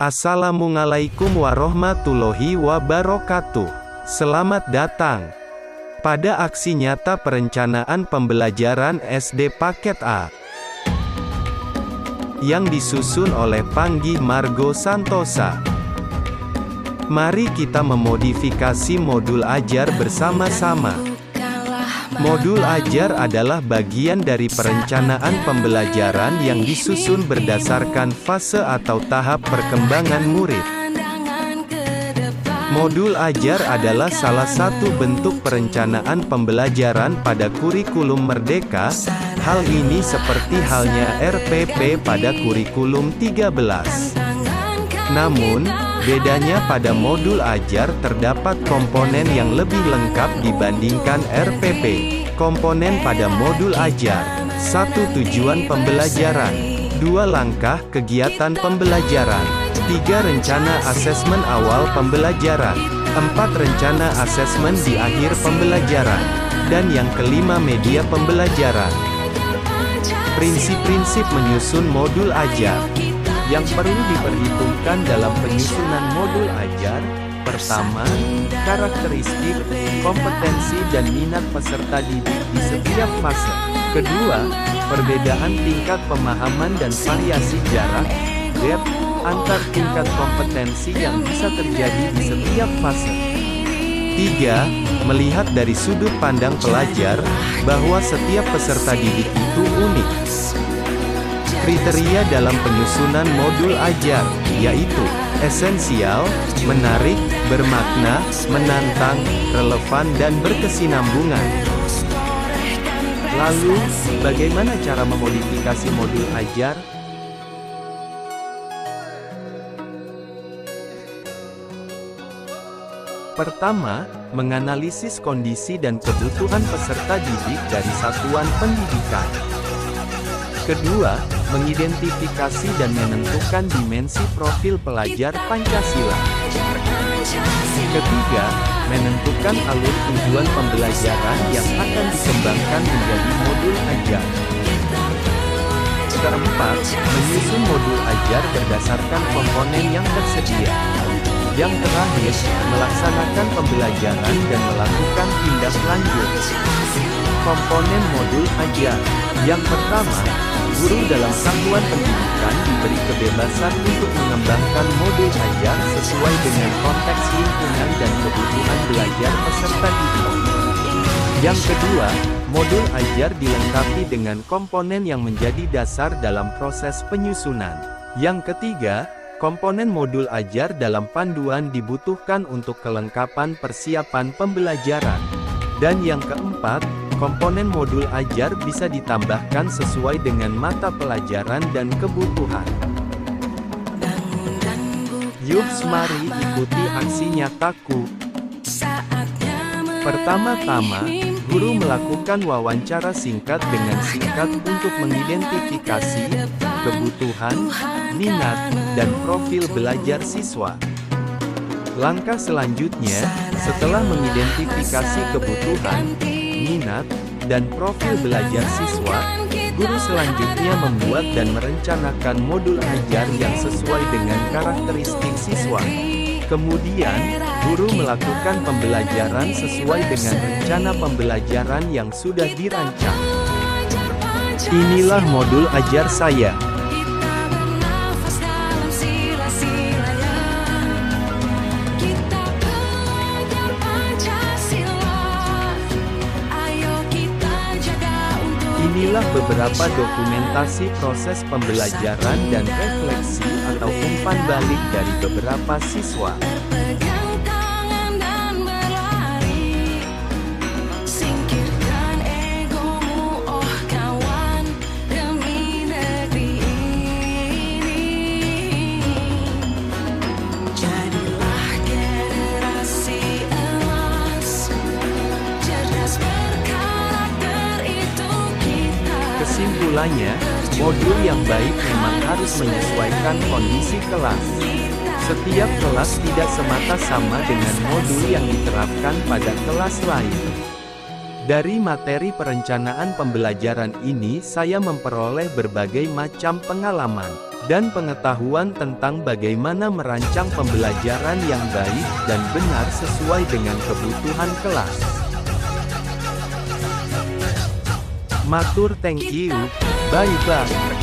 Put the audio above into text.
Assalamualaikum warahmatullahi wabarakatuh. Selamat datang pada aksi nyata perencanaan pembelajaran SD Paket A yang disusun oleh Panggi Margo Santosa. Mari kita memodifikasi modul ajar bersama-sama. Modul ajar adalah bagian dari perencanaan pembelajaran yang disusun berdasarkan fase atau tahap perkembangan murid. Modul ajar adalah salah satu bentuk perencanaan pembelajaran pada kurikulum Merdeka. Hal ini seperti halnya RPP pada kurikulum 13. Namun, bedanya pada modul ajar terdapat komponen yang lebih lengkap dibandingkan RPP. Komponen pada modul ajar: 1. Tujuan pembelajaran, 2. Langkah kegiatan pembelajaran, 3. Rencana asesmen awal pembelajaran, 4. Rencana asesmen di akhir pembelajaran, dan yang kelima media pembelajaran. Prinsip-prinsip menyusun modul ajar yang perlu diperhitungkan dalam penyusunan modul ajar. Pertama, karakteristik, kompetensi dan minat peserta didik di setiap fase. Kedua, perbedaan tingkat pemahaman dan variasi jarak (gap) antar tingkat kompetensi yang bisa terjadi di setiap fase. Tiga, melihat dari sudut pandang pelajar, bahwa setiap peserta didik itu unik. Kriteria dalam penyusunan modul ajar, yaitu esensial, menarik, bermakna, menantang, relevan dan berkesinambungan. Lalu, bagaimana cara memodifikasi modul ajar? Pertama, menganalisis kondisi dan kebutuhan peserta didik dari satuan pendidikan. Kedua, mengidentifikasi dan menentukan dimensi profil pelajar Pancasila. Ketiga, menentukan alur tujuan pembelajaran yang akan dikembangkan menjadi modul ajar. Keempat, menyusun modul ajar berdasarkan komponen yang tersedia. Yang terakhir, melaksanakan pembelajaran dan melakukan tindak lanjut. Komponen modul ajar. Yang pertama, guru dalam satuan pendidikan diberi kebebasan untuk mengembangkan modul ajar sesuai dengan konteks lingkungan dan kebutuhan belajar peserta didik. Yang kedua, modul ajar dilengkapi dengan komponen yang menjadi dasar dalam proses penyusunan. Yang ketiga, komponen modul ajar dalam panduan dibutuhkan untuk kelengkapan persiapan pembelajaran. Dan yang keempat, komponen modul ajar bisa ditambahkan sesuai dengan mata pelajaran dan kebutuhan. Yuk mari ikuti aksi nyataku. Pertama-tama, guru melakukan wawancara singkat dengan singkat untuk mengidentifikasi kebutuhan, minat, dan profil belajar siswa. Langkah selanjutnya, setelah mengidentifikasi kebutuhan, minat, dan profil belajar siswa, guru selanjutnya membuat dan merencanakan modul ajar yang sesuai dengan karakteristik siswa. Kemudian, guru melakukan pembelajaran sesuai dengan rencana pembelajaran yang sudah dirancang. Inilah modul ajar saya. Inilah beberapa dokumentasi proses pembelajaran dan refleksi atau umpan balik dari beberapa siswa. Kesimpulannya, modul yang baik memang harus menyesuaikan kondisi kelas. Setiap kelas tidak semata sama dengan modul yang diterapkan pada kelas lain. Dari materi perencanaan pembelajaran ini saya memperoleh berbagai macam pengalaman. dan pengetahuan tentang bagaimana merancang pembelajaran yang baik dan benar sesuai dengan kebutuhan kelas. Matur thank you, bye bye.